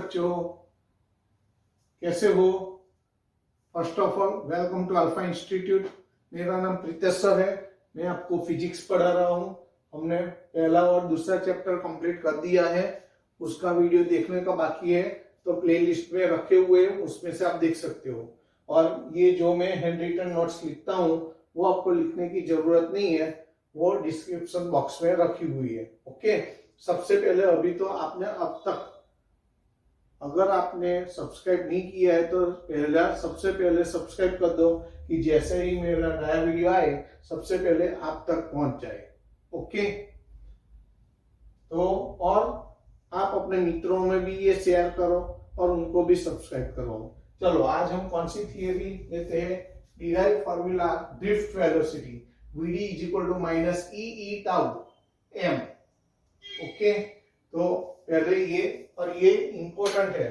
बच्चों, कैसे हो? First of all welcome to alpha institute. मेरा नाम प्रीतेश सर है। मैं आपको फिजिक्स पढ़ा रहा हूँ। हमने पहला और दूसरा चैप्टर कंप्लीट कर दिया है। उसका वीडियो देखने का बाकी है तो प्लेलिस्ट में रखे हुए हैं, उसमें से आप देख सकते हो। और ये जो मैं हैंड रिटन नोट्स लिखता हूँ वो आपको लिखने की जरूरत नहीं है, वो डिस्क्रिप्शन बॉक्स में रखी हुई है। ओके, सबसे पहले अभी तो आपने अब तक अगर आपने सब्सक्राइब नहीं किया है तो सबसे पहले सब्सक्राइब कर दो कि जैसे ही मेरा नया वीडियो आए सबसे पहले आप तक पहुंच जाए। ओके, तो और आप अपने मित्रों में भी ये शेयर करो और उनको भी सब्सक्राइब करो। चलो आज हम कौन सी थियरी लेते हैं? Derive formula drift velocity vd is equal to minus e tau m. Okay, तो पहले ये इंपॉर्टेंट है,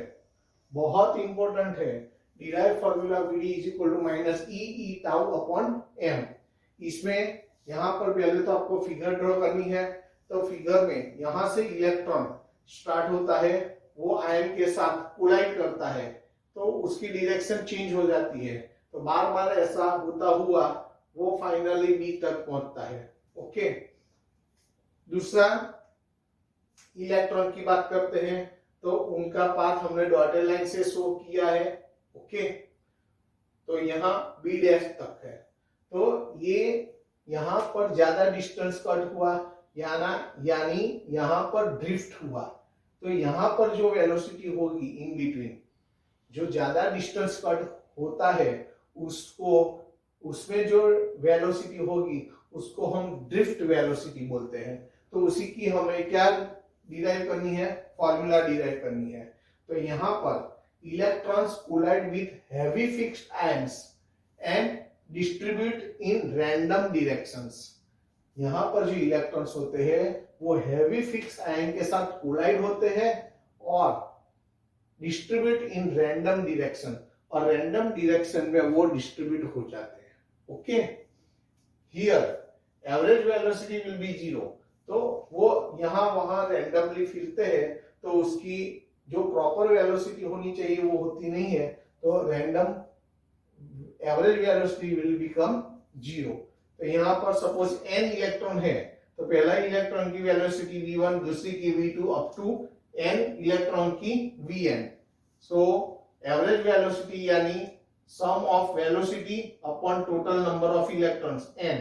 बहुत इंपॉर्टेंट है। Derive formula vd is equal to minus e tau upon m. इसमें यहां पर पहले तो आपको फिगर ड्रॉ करनी है। तो फिगर में यहां से इलेक्ट्रॉन स्टार्ट होता है, वो आयन के साथ कोलाइड करता है तो उसकी डायरेक्शन चेंज हो जाती है। तो बार बार ऐसा होता हुआ वो फाइनली बी तक पहुंचता है। ओके, दूसरा इलेक्ट्रॉन की बात करते हैं तो उनका पाथ हमने डॉटेड लाइन से शो किया है। ओके, तो यहाँ बी डैश तक है। तो ये यहाँ पर ज्यादा डिस्टेंस कट हुआ यानी यहाँ पर ड्रिफ्ट हुआ। तो यहाँ पर जो वेलोसिटी होगी इन बिटवीन, जो ज्यादा डिस्टेंस कट होता है उसमें जो वेलोसिटी होगी उसको हम ड्रिफ्ट वेलोसिटी बोलते हैं। तो उसी की हमें क्या डिराइव करनी है? फॉर्मूला डिराइव करनी है। तो यहाँ पर electrons collide with heavy fixed ions and distribute in random directions. यहाँ पर जो इलेक्ट्रॉन्स होते हैं वो हेवी फिक्स्ड आयन के साथ कोलाइड होते हैं और डिस्ट्रीब्यूट इन रैंडम डायरेक्शन, और रैंडम डायरेक्शन में वो डिस्ट्रीब्यूट हो जाते हैं। Okay, here average velocity will be 0। तो वो यहाँ वहां रैंडमली फिरते हैं तो उसकी जो प्रॉपर वेलोसिटी होनी चाहिए वो होती नहीं है, तो random average velocity will become 0। तो यहाँ पर सपोज n इलेक्ट्रॉन है तो पहला इलेक्ट्रॉन की वेलोसिटी v1, दूसरी की v2 up to n electron की vn। सो एवरेज वेलोसिटी यानी sum of velocity upon total number of electrons n।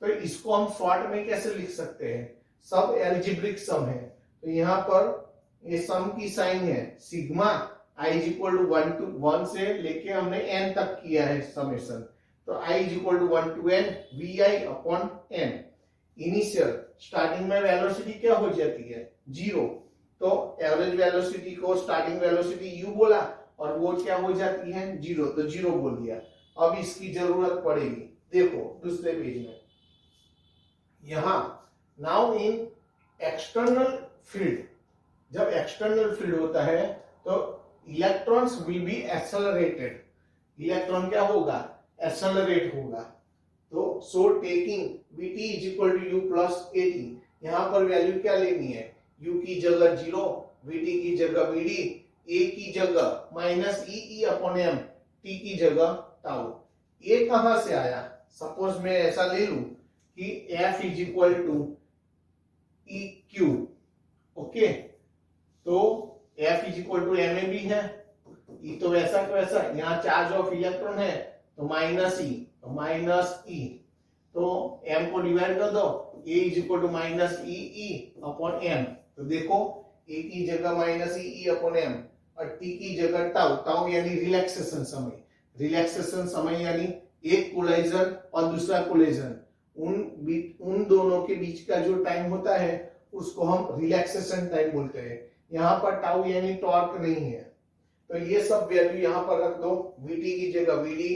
तो इसको हम शॉर्ट में कैसे लिख सकते हैं? सब एल्जेब्रिक सम है। तो यहाँ पर ये सम की साइन है sigma i is equal to 1 से लेके हमने n तक किया है समेशन। तो i is equal to 1 to n vi upon n। Initial starting में वेलोसिटी क्या हो जाती है? 0। तो एवरेज वेलोसिटी को स्टार्टिंग वेलोसिटी u बोला और वो क्या हो जाती है? 0। तो 0 बोल दिया। अब इसकी जरूरत पड़ेगी, देखो दूसरे पेज में। यहां नाउ इन एक्सटर्नल फील्ड, जब एक्सटर्नल फील्ड होता है तो electrons will be accelerated. Electron क्या होगा? एक्सेलरेट होगा। तो so taking vt is equal to u plus at। यहाँ पर वैल्यू क्या लेनी है? u की जगह 0, vt की जगह vd, a की जगह minus e upon m, t की जगह टाउ। a कहां से आया? सपोज मैं ऐसा ले लूं कि f is equal to e q. Okay, तो f is equal to m a भी है, ई तो वैसा का वैसा, यहाँ चार्ज ऑफ इलेक्ट्रॉन है तो माइनस ई, तो माइनस ई। तो m को डिवाइड कर दो, a is equal to minus e upon m। तो देखो a की जगह माइनस ई अपॉन m और t की जगह टाउ। टाउ यानी रिलैक्सेशन समय। रिलैक्सेशन समय यानी एक कोलाइजन और दूसरा कोलिजन, उन दोनों के बीच का जो टाइम होता है उसको हम रिलैक्सेशन टाइम बोलते हैं। यहाँ पर टाउ यानी टॉर्क नहीं है। तो ये सब वैल्यू यहाँ पर रख दो। vt की जगह vd,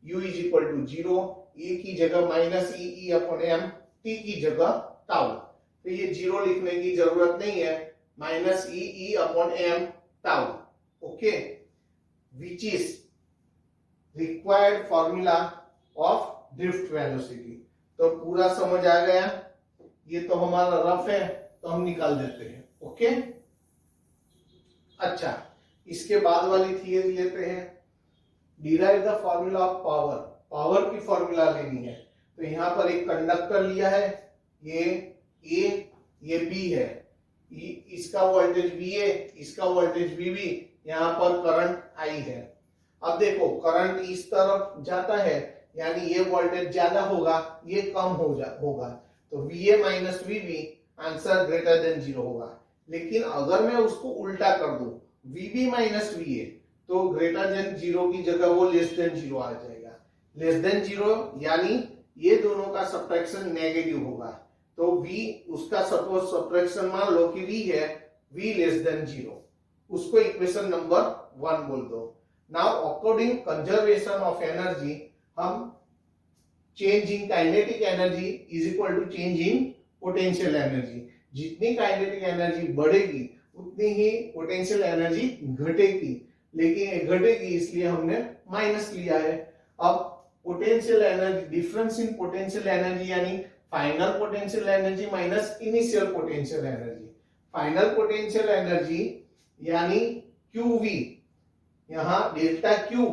u is equal to 0, a की जगह minus e upon m, t की जगह टाउ। तो ये 0 लिखने की जरूरत नहीं है, minus e upon m tau. Okay, which is required formula of drift velocity. तो पूरा समझ आ गया? ये तो हमारा रफ है तो हम निकाल देते हैं। ओके, अच्छा इसके बाद वाली थियरी लेते हैं, derive the formula of power, power की फॉर्मूला लेनी है। तो यहाँ पर एक कंडक्टर लिया है, ये ए, ये बी है, इसका वोल्टेज VA, इसका वोल्टेज VB, यहाँ पर करंट I है। अब देखो करंट इस तरफ जाता है, यानी ये वोल्टेज ज्यादा होगा, ये कम होगा, तो VA minus VB answer greater than 0 होगा। लेकिन अगर मैं उसको उल्टा कर दूं, VB माइनस VA, तो ग्रेटर देन 0 की जगह वो लेस देन 0 आ जाएगा। लेस देन 0 यानी ये दोनों का सब्ट्रैक्शन नेगेटिव होगा, तो V उसका सपोज सब्ट्रैक्शन मान लो कि V है, V लेस देन 0, उसको इक्वेशन नंबर 1 बोल दो। Now according conservation of energy, हम change in kinetic energy is equal to change in potential energy. जितनी काइनेटिक एनर्जी बढ़ेगी उतनी ही पोटेंशियल एनर्जी घटेगी, लेकिन घटेगी इसलिए हमने माइनस लिया है। अब potential energy, difference in potential energy यानी final potential energy minus initial potential energy. Final potential energy यानी QV, यहाँ डेल्टा Q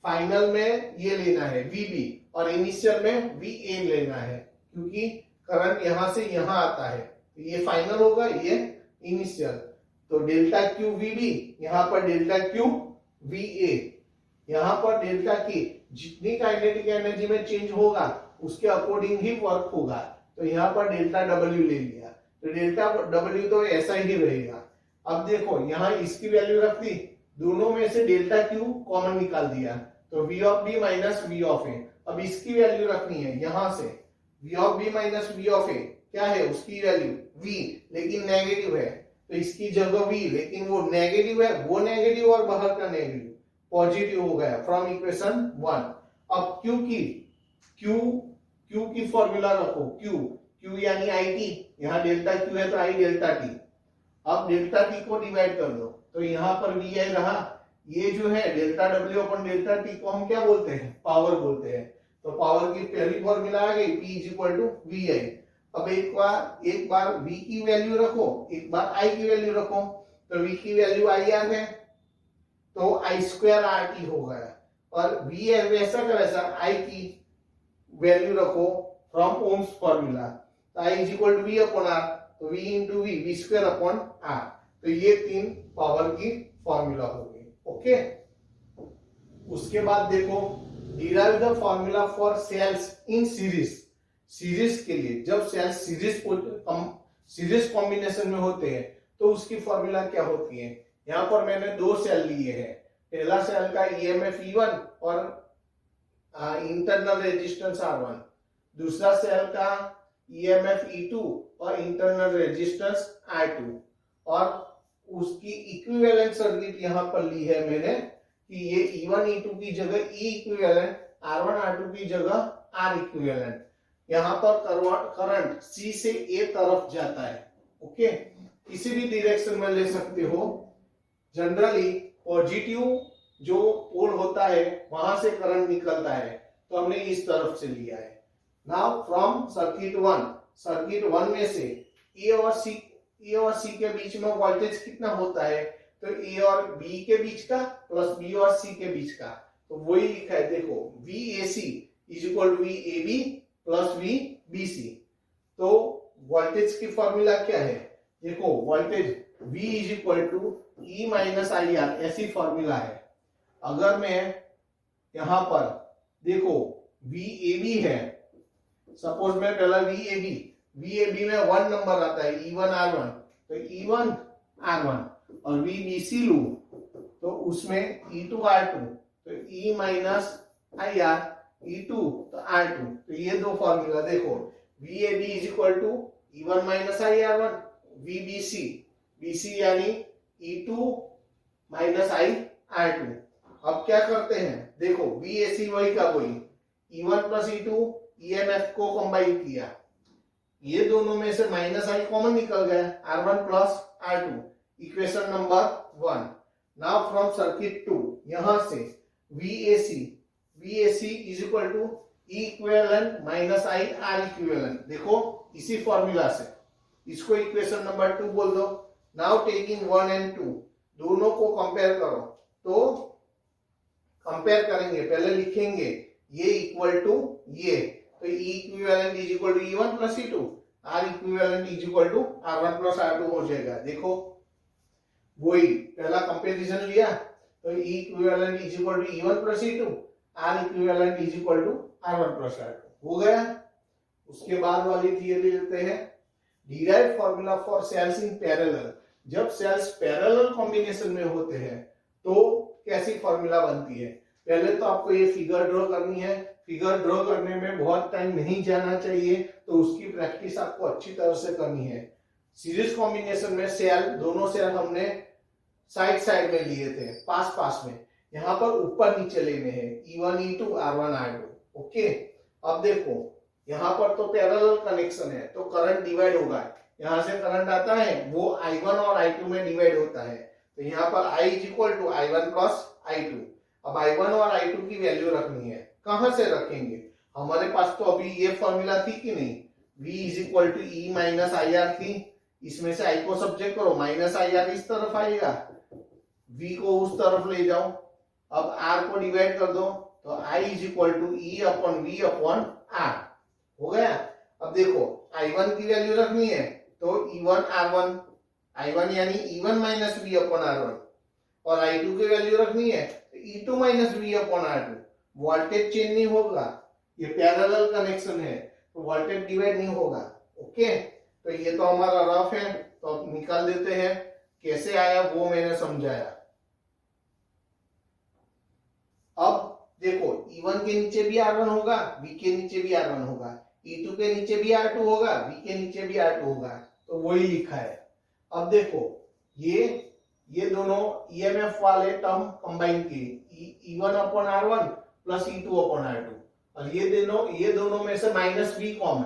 फाइनल में ये लेना है VB और इनिशियल में VA लेना है, क्योंकि करंट यहां से यहां आता है, तो ये फाइनल होगा, ये इनिशियल। तो डेल्टा Q VB, यहाँ पर डेल्टा Q VA, यहाँ पर डेल्टा की जितनी काइनेटिक एनर्जी में चेंज होगा उसके अकॉर्डिंग ही वर्क होगा। तो यहाँ पर डेल्टा W ले लिया, तो डेल्टा W तो ऐसा ही रहेगा। अब देखो यहाँ इसकी वैल्यू रख दी, दोनों में से डेल्टा Q कॉमन निकाल दिया, तो V of B minus V of A। अब इसकी वैल्यू रखनी है यहां से, V of B minus V of A क्या है, उसकी वैल्यू V, लेकिन नेगेटिव है, तो इसकी जगह V, लेकिन वो नेगेटिव है, वो नेगेटिव और बाहर का नेगेटिव पॉजिटिव हो गया फ्रॉम इक्वेशन 1। अब Q की फॉर्मूला रखो, Q यानी IT, यहाँ डेल्टा Q है तो I डेल्टा T। अब डेल्टा T को डिवाइड कर दो, तो यहाँ पर VI रहा, ये जो है डेल्टा W अपन डेल्टा T को हम क्या बोलते हैं, पावर बोलते हैं। तो पावर की पहली फॉर्मूला आ गई, P is equal to VI। अब एक बार V की वैल्यू रखो, एक बार I की वैल्यू रखो, तो V की वैल्यू IR है, तो I स्क्वायर RT हो गया, और V है वैसा का वैसा I की वैल्यू रखो फ्रॉम ओम्स फॉर्मूला, तो I is equal to V upon R, तो V into V square upon R। तो ये 3 पावर की फॉर्मूला हो गई। ओके, उसके बाद देखो derive the formula for cells in series. Series के लिए जब सेल्स सीरीज कॉम्बिनेशन में होते हैं तो उसकी फॉर्मूला क्या होती है। यहाँ पर मैंने 2 सेल लिए हैं, पहला सेल का EMF E1 और इंटरनल रेजिस्टेंस R1, दूसरा सेल का EMF E2 और इंटरनल रेजिस्टेंस R2, और उसकी इक्विवेलेंट सर्किट यहाँ पर ली है मैंने कि ये E1 E2 की जगह E इक्विवेलेंट, R1 R2 की जगह R इक्विवेलेंट। यहाँ पर करंट C से A तरफ जाता है। ओके, किसी भी डायरेक्शन में ले सकते हो। जनरली पॉजिटिव जो पोल होता है वहां से करंट निकलता है, तो हमने इस तरफ से लिया है। नाउ फ्रॉम सर्किट 1 में से A और C के बीच में वोल्टेज कितना होता है, तो A और B के बीच का प्लस B और C के बीच का, तो वही लिखा है, देखो VAC is equal to VAB plus VBC। तो वोल्टेज की फॉर्मूला क्या है, देखो voltage V is equal to E minus IR, ऐसी फॉर्मूला है। अगर मैं यहां पर देखो VAB है, सपोज मैं पहला VAB में 1 नंबर आता है E1 R1, तो E1 R1 और VBC लू तो उसमें E2 R2, तो E माइनस IR E2 तो R2, तो ये 2 फॉर्मूला देखो VAB is equal to E1 minus IR1, VBC यानी E2 माइनस IR2। अब क्या करते हैं, देखो VAC वही का वही, E1 प्लस E2 EMF को कंबाइन किया, ये दोनों में से माइनस I कॉमन निकल गया, R1 plus R2, equation number 1। Now from circuit 2 यहां से VAC is equal to E equivalent minus I R equivalent, देखो इसी फॉर्मूला से इसको इक्वेशन नंबर 2 बोल दो। नाउ टेकिंग 1 एंड 2, दोनों को कंपेयर करो, तो कंपेयर करेंगे, पहले लिखेंगे ये इक्वल टू ये, तो E equivalent is equal to E1 plus E2, R equivalent is equal to R1 plus R2 हो जाएगा। देखो वही पहला कंपैरिजन लिया, तो E equivalent is equal to E1 plus E2, R equivalent is equal to R1 plus R2 हो गया। उसके बाद वाली थियरी लेते हैं, derive formula for cells in parallel. जब सेल्स पैरेलल कॉम्बिनेशन में होते हैं तो कैसी फॉर्मूला बनती है। पहले तो आपको ये फिगर ड्रॉ करनी है, फिगर ड्रॉ करने में बहुत टाइम नहीं जाना चाहिए, तो उसकी प्रैक्टिस आपको अच्छी तरह से करनी है। सीरीज कॉम्बिनेशन में सेल, दोनों सेल हमने साइड साइड में लिए थे, पास पास में, यहाँ पर ऊपर नीचे लेने हैं, E1 E2 R1 R2। Okay, अब देखो यहाँ पर तो पैरेलल कनेक्शन है, तो करंट डिवाइड होगा, यहाँ से करंट आता है वो I1 और I2 में डिवाइड होता है, तो यहाँ पर I is equal to I1 plus I2। अब I1 और I2 की वैल्यू रखनी है, कहां से रखेंगे, हमारे पास तो अभी ये फॉर्मूला थी कि नहीं, V is equal to E minus IR थी, इसमें से I को सब्जेक्ट करो, माइनस IR इस तरफ आएगा, V को उस तरफ ले जाओ, अब R को डिवाइड कर दो, तो I is equal to E upon V upon R हो गया। अब देखो I1 की वैल्यू रखनी है, तो E1 R1, I1 यानी E1 minus V upon R1, और I2 की वैल्यू रखनी है तो E2 minus V upon R2। Voltage change नहीं होगा, ये पैरेलल कनेक्शन है, तो वोल्टेज डिवाइड नहीं होगा। ओके, तो ये तो हमारा रफ है, तो अब निकाल देते हैं, कैसे आया वो मैंने समझाया। अब देखो E1 के नीचे भी R1 होगा, V के नीचे भी R1 होगा, E2 के नीचे भी R2 होगा, V के नीचे भी R2 होगा, तो वही लिखा है। अब देखो ये दोनों EMF वाले टर्म कंबाइन किए, E1 upon R1 plus E2 upon R2, और ये दोनों में से माइनस V कॉमन,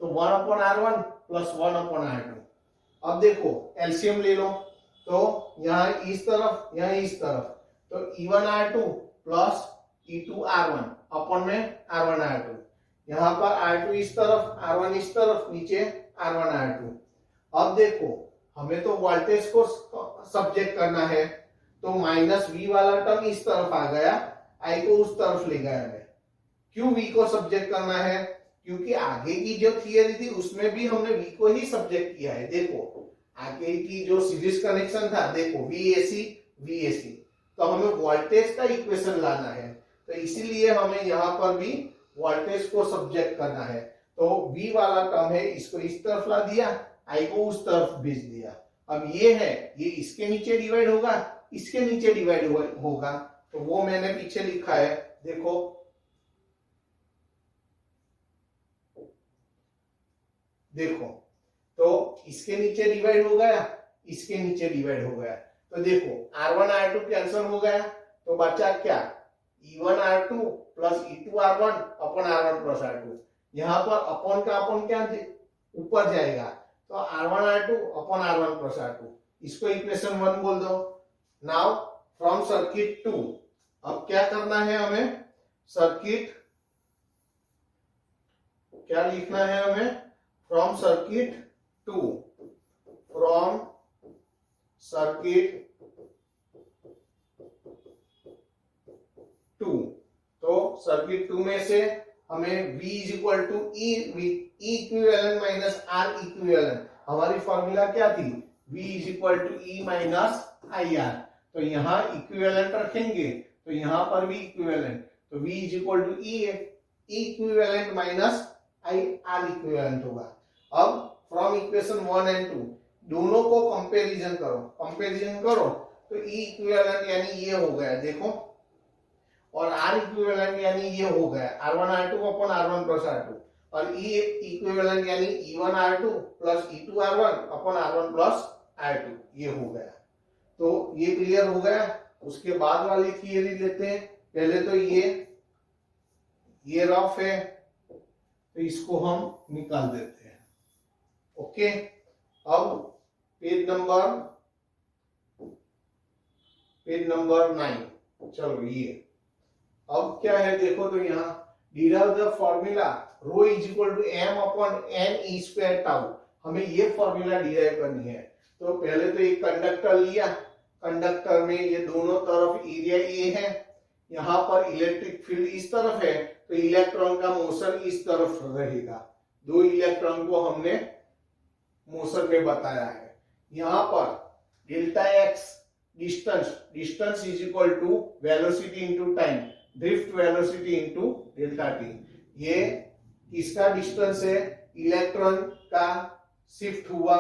तो 1 upon R1 plus 1 upon R2। अब देखो एलसीएम ले लो, तो यहाँ इस तरफ यहाँ इस तरफ, तो E1 R2 plus E2 R1 upon में R1 R2, यहाँ पर R2 इस तरफ R1 इस तरफ, नीचे R1 R2। अब देखो हमें तो वोल्टेज को सब्जेक्ट करना है, तो माइनस V वाला टर्म इस तरफ आ गया, I को उस तरफ ले गया मैं। क्यों V को सब्जेक्ट करना है, क्योंकि आगे की जो थियरी थी उसमें भी हमने V को ही सब्जेक्ट किया है। देखो आगे की जो सीरीज कनेक्शन था, देखो VAC, तो हमें वोल्टेज का इक्वेशन लाना है, तो इसीलिए हमें यहाँ पर भी वोल्टेज को सब्जेक्ट करना है। तो V वाला टर्म है, इसको इस तरफ ला दिया, I को उस तरफ भेज दिया। अब ये है, ये इसके नीचे डिवाइड होगा, इसके नीचे डिवाइड होगा, तो वो मैंने पीछे लिखा है, देखो तो इसके नीचे डिवाइड हो गया, इसके नीचे डिवाइड हो गया, तो देखो R1 R2 कैंसिल हो गया, तो बचा क्या, E1 R2 plus E2 R1 upon R1 plus R2। यहाँ पर अपॉन का अपॉन क्या ऊपर जाएगा, तो R1 R2 upon R1 plus R2, इसको इक्वेशन 1 बोल दो। नाउ फ्रॉम सर्किट 2, अब क्या करना है हमें, सर्किट क्या लिखना है हमें, फ्रॉम सर्किट 2, फ्रॉम सर्किट 2, तो सर्किट 2 में से हमें V is equal to E equivalent minus R equivalent, हमारी फॉर्मूला क्या थी, V is equal to E minus IR, तो यहाँ इक्विवेलेंट रखेंगे, तो यहाँ पर भी इक्विवेलेंट, तो V is equal to E equivalent minus IR equivalent होगा। अब फ्रॉम इक्वेशन 1 एंड 2 दोनों को कंपैरिजन करो, तो E इक्विवेलेंट यानी ये हो गया, देखो, और R इक्विवेलेंट यानी ये हो गया R1 R2 upon R1 plus R2, और E इक्विवेलेंट यानी E1 R2 plus E2 R1 upon R1 plus R2, ये हो गया। तो ये क्लियर हो गया। उसके बाद वाली थियरी लेते हैं, पहले तो ये रफ है, तो इसको हम निकाल देते हैं। ओके, अब पेज नंबर 9, चलो ये अब क्या है देखो, तो यहाँ derive the formula rho is equal to m upon n e square tau, हमें ये फॉर्मूला डिराइव करनी है। तो पहले तो एक कंडक्टर लिया, कंडक्टर में ये दोनों तरफ एरिया ए है, यहाँ पर इलेक्ट्रिक फील्ड इस तरफ है, तो इलेक्ट्रॉन का मोशन इस तरफ रहेगा। दो इलेक्ट्रॉन को हमने मोशन में बताया है। यहाँ पर delta x distance is equal to velocity into time, drift velocity into delta t. ये किसका डिस्टेंस है? इलेक्ट्रॉन का शिफ्ट हुआ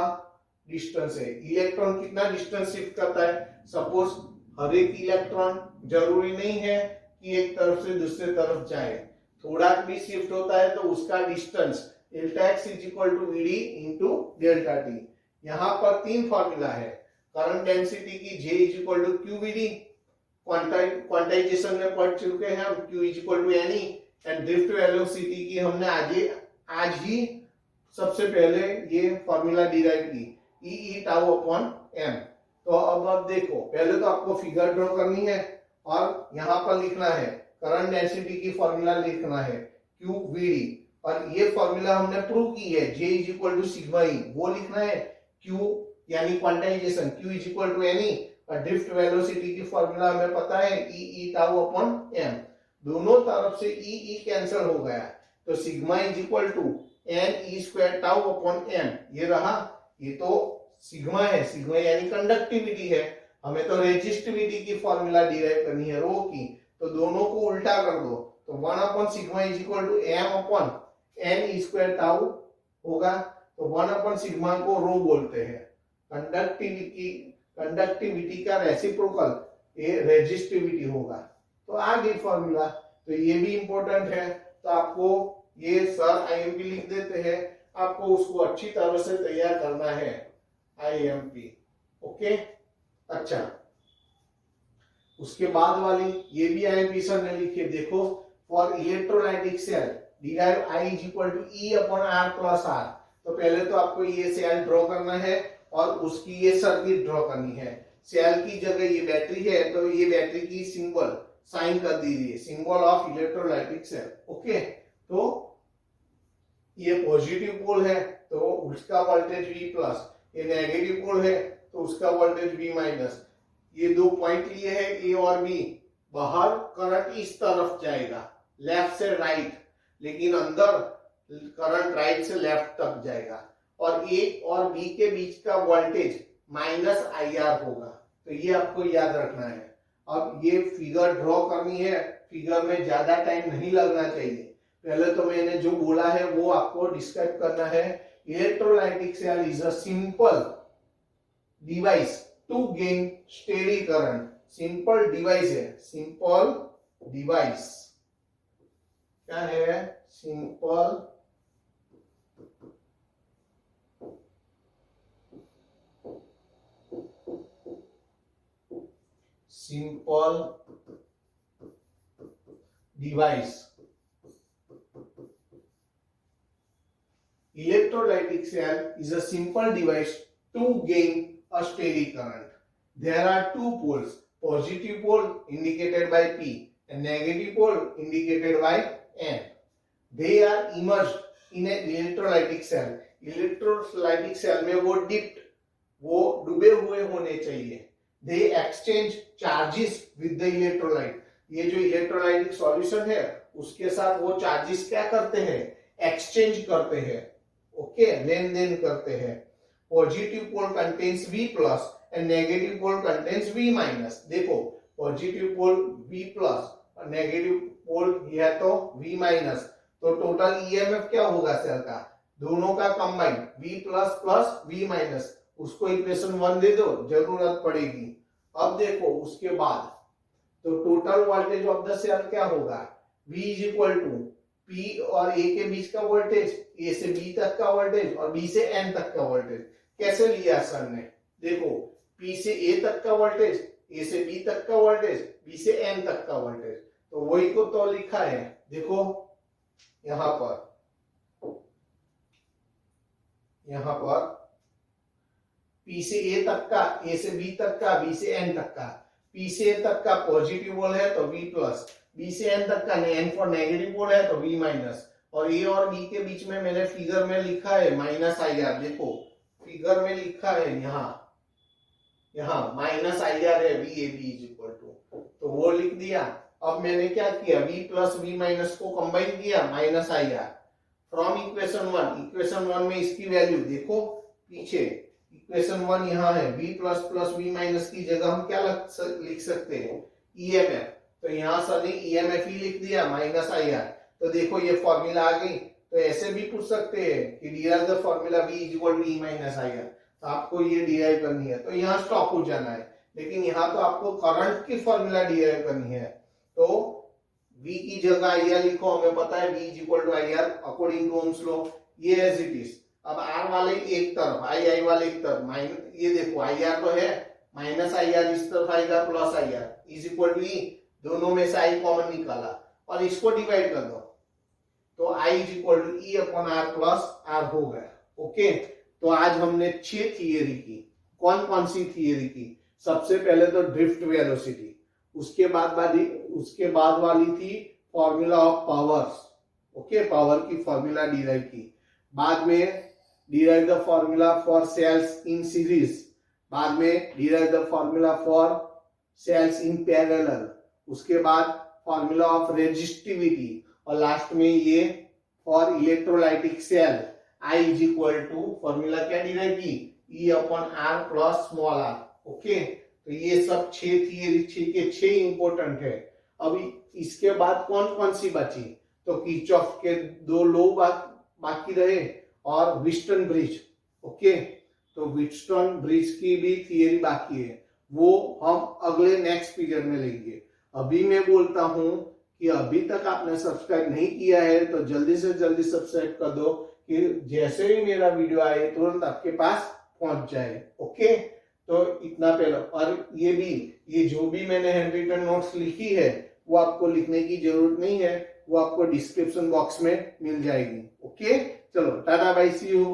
डिस्टेंस है। इलेक्ट्रॉन कितना डिस्टेंस शिफ्ट करता है? सपोज हर एक इलेक्ट्रॉन जरूरी नहीं है कि एक तरफ से दूसरे तरफ जाए, थोड़ा भी शिफ्ट होता है तो उसका distance delta x is equal to v d into delta t. यहाँ पर तीन फॉर्मूला है। करंट डेंसिटी की J is equal to q v d, quantization में पढ़ चुके हैं हम, Q is equal to n e, and drift velocity की हमने आज ही सबसे पहले ये फॉर्मूला डिराइव की, ई टाउ अपॉन एम। तो अब आप देखो, पहले तो आपको फिगर ड्रॉ करनी है और यहाँ पर लिखना है करंट डेंसिटी की फॉर्मूला लिखना है क्यू वी डी, और ये फॉर्मूला हमने प्रूव की है J is equal to sigma e, वो लिखना है। Q यानी quantization Q is equal to n e, और ड्रिफ्ट वेलोसिटी की फॉर्मूला हमें पता है ई टाउ अपॉन एम। दोनों तरफ से ई कैंसिल हो गया, तो sigma is equal to n e square tau upon m, ये रहा। ये तो सिग्मा है, सिग्मा यानी कंडक्टिविटी है। हमें तो रेजिस्टिविटी की फॉर्मूला डिराइव करनी है रो की, तो दोनों को उल्टा कर दो, तो 1 upon sigma is equal to m upon n e square tau होगा। तो 1 अपॉन सिग्मा को रो बोलते हैं। कंडक्टिविटी का रेसिप्रोकल ये रेजिस्टिविटी होगा। तो आ गई फॉर्मूला, तो ये भी इंपॉर्टेंट है। तो आपको ये सर आईएमपी लिख देते हैं, आपको उसको अच्छी तरह से तैयार करना है आईएमपी। ओके, अच्छा, उसके बाद वाली ये भी आईएमपी सर ने लिखी है, देखो for electrolytic cell derive I is equal to E upon are plus r. तो पहले तो आपको ये सेल ड्रॉ करना है और उसकी ये सर्किट ड्रॉ करनी है। सेल की जगह ये बैटरी है, तो ये बैटरी की सिंबल साइन कर दीजिए, symbol of electrolytic cell. Okay, तो ये पॉजिटिव पोल है तो उसका वोल्टेज V प्लस, ये नेगेटिव पोल है तो उसका वोल्टेज V माइनस। ये दो पॉइंट लिए हैं A और B, बाहर करंट इस तरफ जाएगा लेफ्ट से राइट, लेकिन अंदर करंट राइट से लेफ्ट तक जाएगा, और A और B के बीच का वोल्टेज माइनस IR होगा। तो ये आपको याद रखना है। अब ये फिगर ड्रॉ करनी है, फिगर में ज्यादा टाइम नहीं लगना चाहिए। पहले तो मैंने जो बोला है वो आपको डिस्क्राइब करना है। Electrolytic cell is a simple device to gain steady current. Simple device है, सिंपल डिवाइस क्या है? Simple device. Electrolytic cell is a simple device to gain a steady current. There are two poles, positive pole indicated by P and negative pole indicated by N. They are immersed in an electrolytic cell. Electrolytic cell में वो dipped, वो डूबे हुए होने चाहिए। They exchange charges with the electrolyte. ये जो electrolytic solution है उसके साथ वो चार्जेस क्या करते हैं? एक्सचेंज करते हैं। ओके, लेन देन करते हैं। Positive pole contains V plus and negative pole contains V minus. देखो पॉजिटिव पोल V प्लस और नेगेटिव पोल ये है तो V माइनस, तो टोटल ईएमएफ क्या होगा सेल का? दोनों का combine V plus plus V minus. उसको इक्वेशन 1 दे दो, जरूरत पड़ेगी। अब देखो उसके बाद तो total voltage of the cell क्या होगा? V is equal to P और A के बीच का वोल्टेज, A से B तक का वोल्टेज और B से N तक का वोल्टेज। कैसे लिया सर ने? देखो P से A तक का वोल्टेज, A से B तक का वोल्टेज, B से N तक का वोल्टेज, तो वही को तो लिखा है। देखो यहां पर P से A तक का, A से B तक का, B से N तक का। P से A तक का पॉजिटिव पोल है तो V प्लस, B से N तक का N फॉर नेगेटिव पोल है तो V माइनस, और A और B के बीच में मैंने फिगर में लिखा है माइनस IR। देखो फिगर में लिखा है यहाँ माइनस आई आर है V A B is equal to, तो वो लिख दिया। अब मैंने क्या किया, v प्लस वी माइनस को कंबाइन किया, minus I R from equation 1। Equation 1 में इसकी वैल्यू देखो पीछे, इक्वेशन 1 यहाँ है, v plus plus V minus की जगह हम क्या लिख सकते हैं, ईएमएफ। तो यहाँ सर ने ईएमएफ ही लिख दिया माइनस आई आर। तो देखो ये फॉर्मूला आ गई। तो ऐसे भी पूछ सकते हैं कि derive the formula v is equal to E minus I R, तो आपको ये डिराइव करनी है। तो यहाँ स्टॉप हो जाना है, लेकिन यहाँ तो आपको करंट की फॉर्मूला डिराइव करनी है। तो v की जगह आई आर लिखो, हमें पता है v is equal to I R according to Ohm's law, ये एज इट इज। अब r वाले एक तरफ, आई वाले एक तरफ, माइनस, ये देखो आई आर तो है, माइनस आई आर इस तरफ आएगा, plus I R is equal to E, दोनों में से आई कॉमन निकाला और इसको डिवाइड कर दो, तो i is equal to E upon are plus R हो गया। ओके, तो आज हमने 6 थियरी की। कौन कौन सी थियरी की? सबसे पहले तो ड्रिफ्ट वेलोसिटी, उसके बाद वाली थी formula of powers. Okay, power की फॉर्मूला डिराइव की। बाद में derive the formula for cells in series, बाद में derive the formula for cells in parallel, उसके बाद फॉर्मूला ऑफ रेजिस्टिविटी, और लास्ट में ये for electrolytic cell I is equal to formula क्या डिराइव की, E upon are plus small R. Okay, तो ये सब 6 थियरी, 6 के 6 इंपोर्टेंट है। अब इसके बाद कौन कौन सी बची? तो किरचॉफ के 2 लॉ बाकी रहे और व्हिटस्टोन ब्रिज। ओके, तो व्हिटस्टोन ब्रिज की भी थियरी बाकी है, वो हम अगले नेक्स्ट पीरियड में लेंगे। अभी मैं बोलता हूं कि अभी तक आपने सब्सक्राइब नहीं किया है तो जल्दी से जल्दी सब्सक्राइब कर दो, कि जैसे ही मेरा वीडियो आए तुरंत आपके पास पहुंच जाए। ओके, तो इतना पहले, और ये जो भी मैंने हैंड रिटन नोट्स लिखी है वो आपको लिखने की जरूरत नहीं है, वो आपको डिस्क्रिप्शन बॉक्स में मिल जाएगी। ओके, चलो टाटा बाय, सी यू।